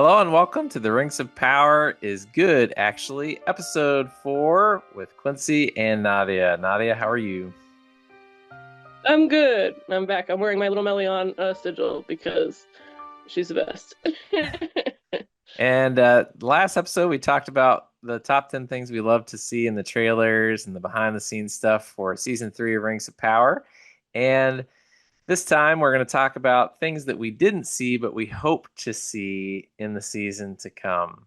Hello and welcome to The Rings of Power is Good, actually, episode 4 with Quincy and Nadia. Nadia, how are you? I'm good. I'm back. I'm wearing my little Melion sigil because she's the best. And last episode, we talked about the top 10 things we love to see in the trailers and the behind the scenes stuff for season 3 of Rings of Power. And this time, we're going to talk about things that we didn't see, but we hope to see in the season to come.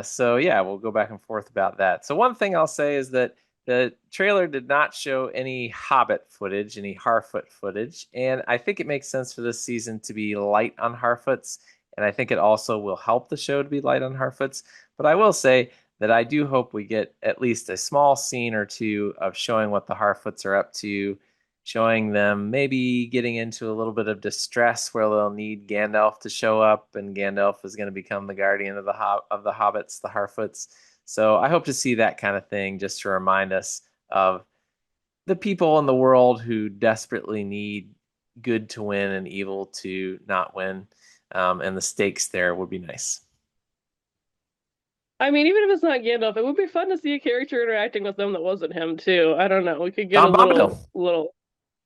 So we'll go back and forth about that. So one thing I'll say is that the trailer did not show any Hobbit footage, any Harfoot footage, and I think it makes sense for this season to be light on Harfoots, and I think it also will help the show to be light on Harfoots. But I will say that I do hope we get at least a small scene or two of showing what the Harfoots are up to, showing them maybe getting into a little bit of distress where they'll need Gandalf to show up, and Gandalf is going to become the guardian of the hobbits, the Harfoots. So I hope to see that kind of thing just to remind us of the people in the world who desperately need good to win and evil to not win. And the stakes there would be nice. I mean, even if it's not Gandalf, it would be fun to see a character interacting with them that wasn't him too. I don't know. We could get a John Bombadil. little.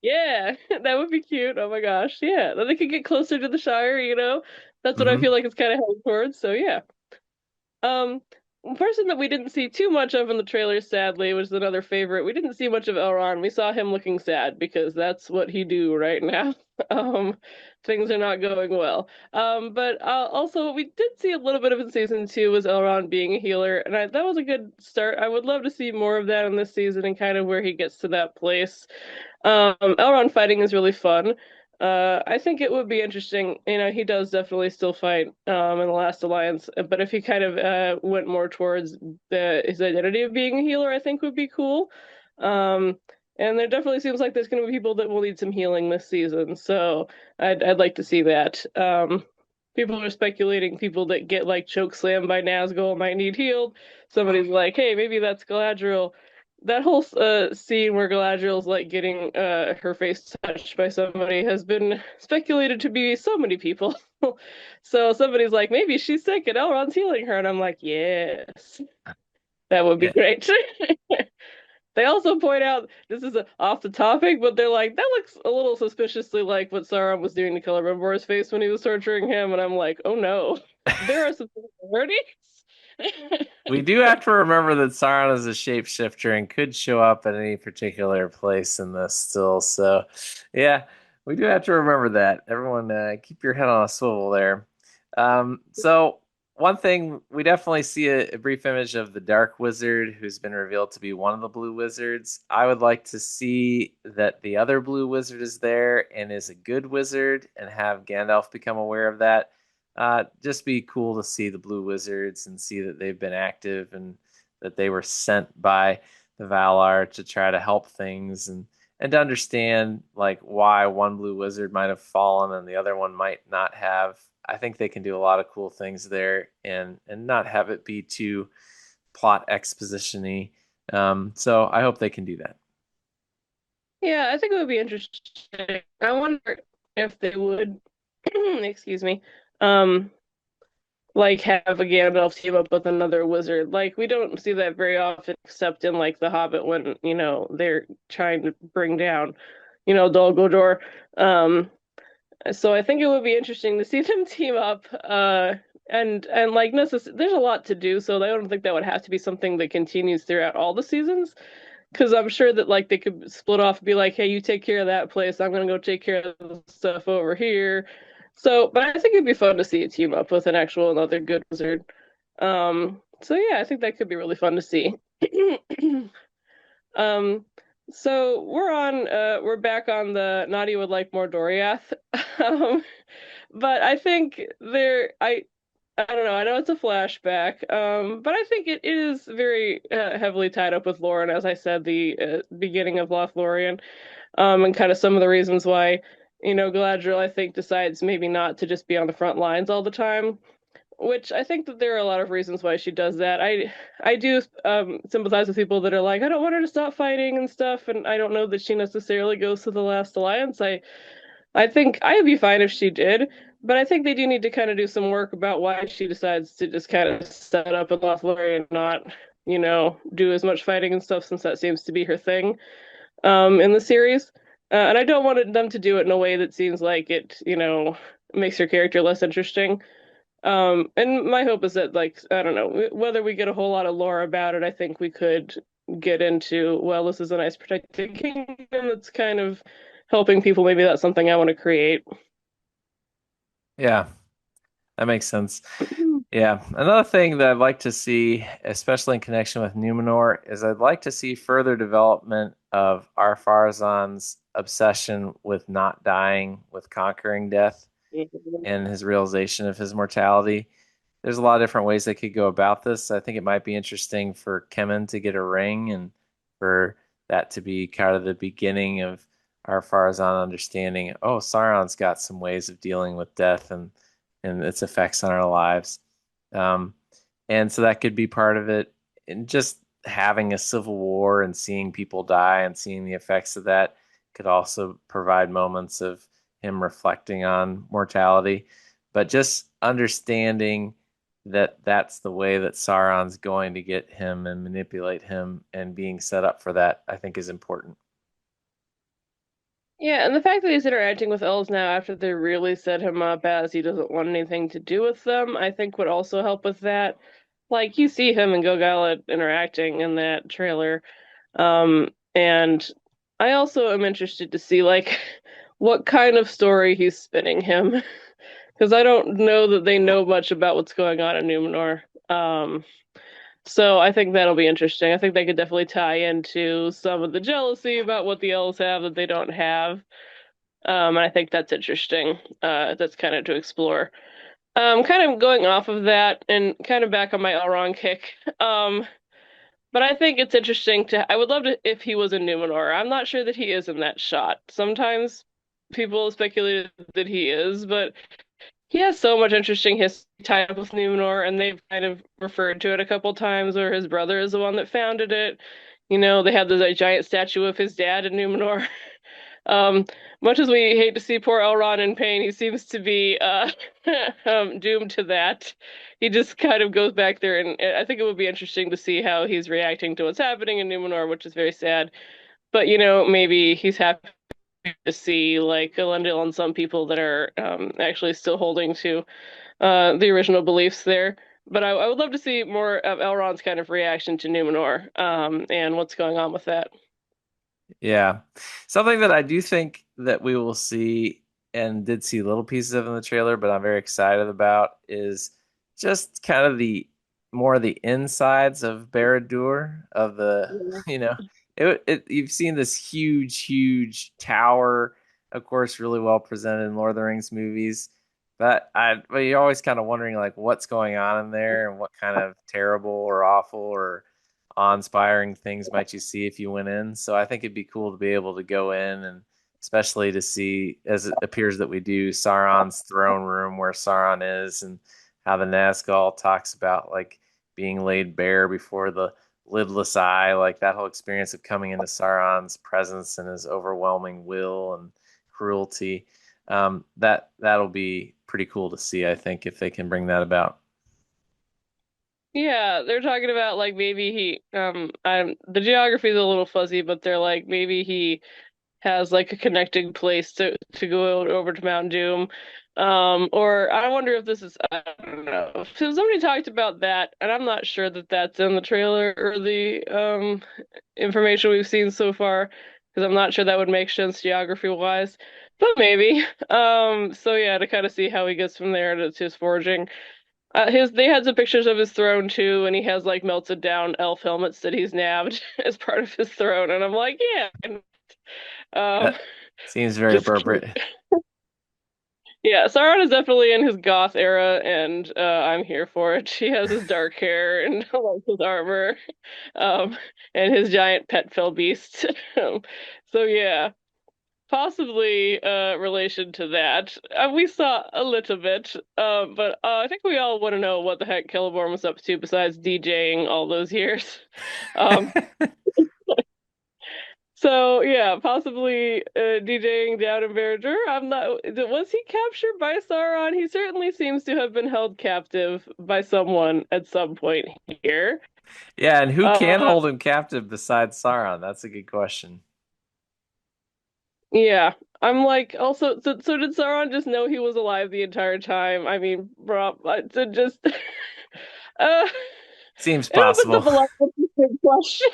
Yeah, that would be cute. Oh my gosh, yeah. Then they could get closer to the Shire. That's what I Mm-hmm. feel like it's kind of heading towards. So yeah. Um, one person that we didn't see too much of in the trailers, sadly, was another favorite. We didn't see much of Elrond. We saw him looking sad because that's what he do right now. Um, things are not going well. But also what we did see a little bit of in season two was Elrond being a healer, and that was a good start. I would love to see more of that in this season and kind of where he gets to that place. Elrond fighting is really fun. I think it would be interesting. He does definitely still fight in the Last Alliance, but if he kind of went more towards his identity of being a healer, I think would be cool. Um, and there definitely seems like there's going to be people that will need some healing this season, so I'd like to see that. People are speculating people that get like choke slammed by Nazgul might need healed. Somebody's like, hey, maybe that's Galadriel. That whole scene where Galadriel's like getting her face touched by somebody has been speculated to be so many people. So somebody's like, maybe she's sick and Elrond's healing her, and I'm like, yes, that would be Yeah. great. They also point out this is off the topic, but they're like, that looks a little suspiciously like what Sauron was doing to Celebrimbor's face when he was torturing him, and I'm like, oh no, there are some similarities. We do have to remember that Sauron is a shapeshifter and could show up at any particular place in this still. So, yeah, we do have to remember that. Everyone, keep your head on a swivel there. So, one thing we definitely see a brief image of the Dark Wizard, who's been revealed to be one of the Blue Wizards. I would like to see that the other Blue Wizard is there and is a good wizard, and have Gandalf become aware of that. Just be cool to see the Blue Wizards and see that they've been active and that they were sent by the Valar to try to help things, and to understand like why one Blue Wizard might have fallen and the other one might not have. I think they can do a lot of cool things there, and not have it be too plot exposition-y. So I hope they can do that. Yeah, I think it would be interesting. I wonder if they would, excuse me, um, like have a Gandalf team up with another wizard. Like we don't see that very often, except in like The Hobbit when they're trying to bring down, Dol Guldur. So I think it would be interesting to see them team up. And like there's a lot to do, so I don't think that would have to be something that continues throughout all the seasons. Because I'm sure that like they could split off and be like, hey, you take care of that place. I'm gonna go take care of the stuff over here. So, but I think it'd be fun to see a team up with an actual another good wizard. So yeah, I think that could be really fun to see. Um, so we're back on the Nadia would like more Doriath. Um, but I think I don't know. I know it's a flashback, but I think it is very heavily tied up with Lauren, as I said, the beginning of Lothlorien, and kind of some of the reasons why, Galadriel, I think, decides maybe not to just be on the front lines all the time, which I think that there are a lot of reasons why she does that. I do sympathize with people that are like, I don't want her to stop fighting and stuff, and I don't know that she necessarily goes to the Last Alliance. I think I'd be fine if she did, but I think they do need to kind of do some work about why she decides to just kind of set up in Lothlorien and not, do as much fighting and stuff since that seems to be her thing in the series. And I don't want them to do it in a way that seems like it, makes her character less interesting. And my hope is that, like, I don't know, whether we get a whole lot of lore about it, I think we could get into, well, this is a nice protected kingdom that's kind of helping people. Maybe that's something I want to create. Yeah, that makes sense. Yeah, another thing that I'd like to see, especially in connection with Numenor, is I'd like to see further development of Ar-Pharazôn's obsession with not dying, with conquering death, and his realization of his mortality. There's a lot of different ways they could go about this. I think it might be interesting for Kemen to get a ring and for that to be kind of the beginning of Ar-Pharazôn understanding, oh, Sauron's got some ways of dealing with death and its effects on our lives. Um, and so that could be part of it. And just having a civil war and seeing people die and seeing the effects of that could also provide moments of him reflecting on mortality. But just understanding that that's the way that Sauron's going to get him and manipulate him and being set up for that, I think is important. Yeah, and the fact that he's interacting with elves now after they really set him up as he doesn't want anything to do with them, I think would also help with that. Like you see him and Gil-galad interacting in that trailer. And I also am interested to see like what kind of story he's spinning him. Because I don't know that they know much about what's going on in Numenor. So I think that'll be interesting. I think they could definitely tie into some of the jealousy about what the elves have that they don't have. And I think that's interesting. That's kind of to explore. Kind of going off of that and kind of back on my Elrond kick. But I think it's interesting to. I would love to if he was in Numenor. I'm not sure that he is in that shot. Sometimes people speculate that he is, but he has so much interesting history tied up with Numenor, and they've kind of referred to it a couple times where his brother is the one that founded it. They have the giant statue of his dad in Numenor. Um, much as we hate to see poor Elrond in pain, he seems to be doomed to that. He just kind of goes back there, and I think it would be interesting to see how he's reacting to what's happening in Numenor, which is very sad. But maybe he's happy to see like Elendil and some people that are actually still holding to the original beliefs there. But I would love to see more of Elrond's kind of reaction to Numenor and what's going on with that. Yeah. Something that I do think that we will see and did see little pieces of in the trailer, but I'm very excited about is just kind of the more of the insides of Barad-dûr of the, Yeah. you know, you've seen this huge tower, of course, really well presented in Lord of the Rings movies. But you're always kind of wondering like what's going on in there and what kind of terrible or awful or awe-inspiring things might you see if you went in. So I think it'd be cool to be able to go in and especially to see, as it appears that we do, Sauron's throne room where Sauron is, and how the Nazgul talks about like being laid bare before the lidless eye, like that whole experience of coming into Sauron's presence and his overwhelming will and cruelty. That'll be pretty cool to see, I think, if they can bring that about. Yeah, they're talking about like maybe the geography is a little fuzzy, but they're like maybe he has like a connecting place to go over to Mount Doom. Or I wonder if this is, I don't know. So somebody talked about that, and I'm not sure that that's in the trailer or the information we've seen so far, because I'm not sure that would make sense geography wise, but maybe. So yeah, to kind of see how he gets from there to his foraging. They had some pictures of his throne too, and he has like melted down elf helmets that he's nabbed as part of his throne, and I'm like, yeah. Um, That seems very just cute. appropriate. Yeah, Sauron is definitely in his goth era, and I'm here for it. He has his dark hair and like his armor, um, and his giant pet fell beast. So yeah, possibly relation to that. We saw a little bit, but I think we all want to know what the heck Celeborn was up to besides DJing all those years. Um, So yeah, possibly DJing down in Barringer. I'm not. Was he captured by Sauron? He certainly seems to have been held captive by someone at some point here. Yeah, and who can Uh, hold him captive besides Sauron? That's a good question. yeah. I'm like, also, so did Sauron just know he was alive the entire time? I mean, bro, to just, Seems it opens possible. up a lot of interesting questions.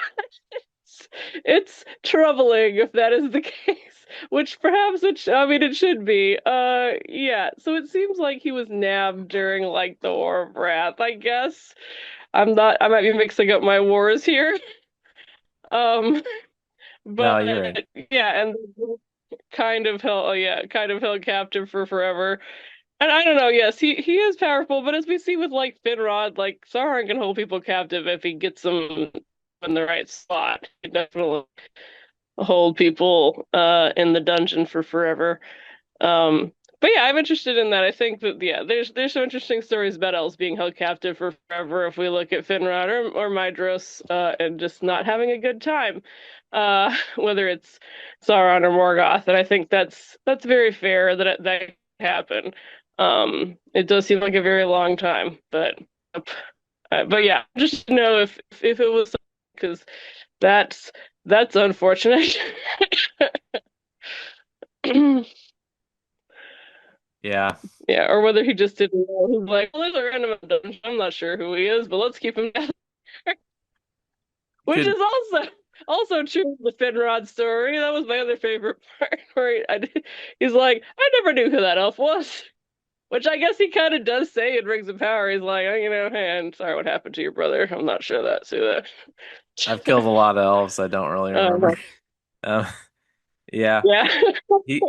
It's troubling if that is the case, which I mean it should be. Yeah. So it seems like he was nabbed during like the War of Wrath, I guess. I might be mixing up my wars here. Um, No, but you're right. yeah, and kind of held, oh yeah, kind of held captive for forever. And I don't know, yes, he is powerful, but as we see with like Finrod, like Sauron can hold people captive if he gets them in the right spot. He definitely hold people in the dungeon for forever. Um, but yeah, I'm interested in that. I think that yeah, there's some interesting stories about elves being held captive for forever if we look at Finrod or Maedhros and just not having a good time. Whether it's Sauron or Morgoth, and I think that's very fair that that happen. It does seem like a very long time, but yeah, just to know if it was because that's that's unfortunate. Yeah. Yeah, or whether he just didn't know. He's like, well, there's a random dungeon. I'm not sure who he is, but let's keep him down. Which Could is also true of the Finrod story. That was my other favorite part, where he's like, I never knew who that elf was. Which I guess he kind of does say in Rings of Power. He's like, oh, hey, I'm sorry what happened to your brother. I'm not sure that's who I've killed a lot of elves. I don't really remember. uh, Um, yeah. yeah. He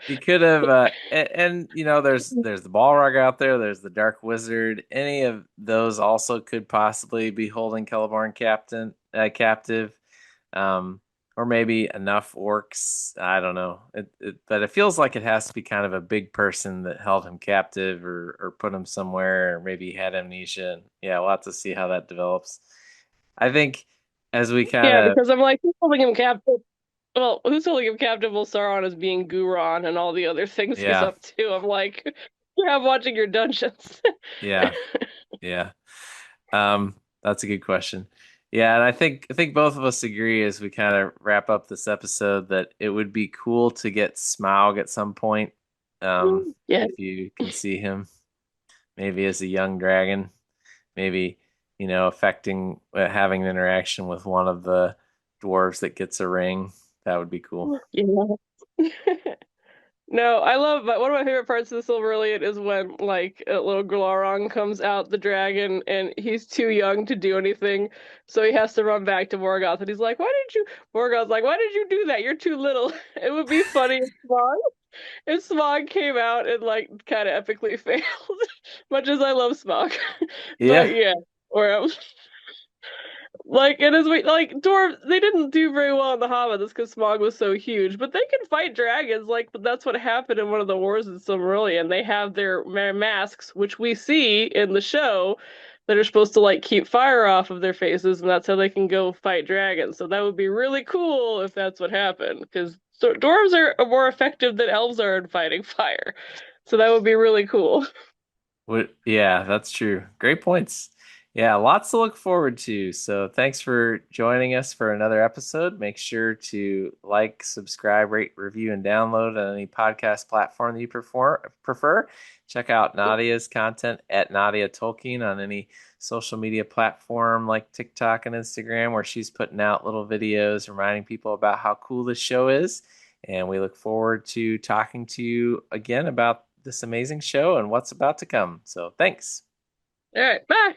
he could have and you know there's the Balrog out there, there's the Dark Wizard. Any of those also could possibly be holding Celeborn captive. Um or maybe enough orcs. I don't know. But it feels like it has to be kind of a big person that held him captive or put him somewhere or maybe he had amnesia. And yeah, we'll have to see how that develops. I think as we kind Yeah, of because I'm like, who's holding him captive? Well, who's holding him captive? Well, Sauron is being Guron and all the other things he's yeah, up to. I'm like, yeah, I'm watching your dungeons. yeah, yeah. That's a good question. Yeah, and I think both of us agree as we kind of wrap up this episode that it would be cool to get Smaug at some point. Yeah, If you can see him, maybe as a young dragon, maybe, affecting having an interaction with one of the dwarves that gets a ring. That would be cool. yeah. No, I love, but one of my favorite parts of the Silmarillion is when like a little Glorong comes out the dragon and he's too young to do anything, so he has to run back to Morgoth and he's like, "Why did you?" Morgoth's like, "Why did you do that? You're too little." It would be funny if Smog came out and like kind of epically failed, much as I love Smog, but Yeah. yeah, or like it is like dwarves they didn't do very well in the Hobbits because Smaug was so huge, but they can fight dragons. Like that's what happened in one of the wars in Silmarillion. They have their masks, which we see in the show, that are supposed to like keep fire off of their faces, and that's how they can go fight dragons. So that would be really cool if that's what happened, because dwarves are more effective than elves are in fighting fire. So that would be really cool. Yeah, that's true. Great points. Yeah, lots to look forward to. So thanks for joining us for another episode. Make sure to like, subscribe, rate, review, and download on any podcast platform that you prefer. Check out Nadia's content at Nadia Tolkien on any social media platform like TikTok and Instagram, where she's putting out little videos reminding people about how cool this show is. And we look forward to talking to you again about this amazing show and what's about to come. So thanks. All right, bye.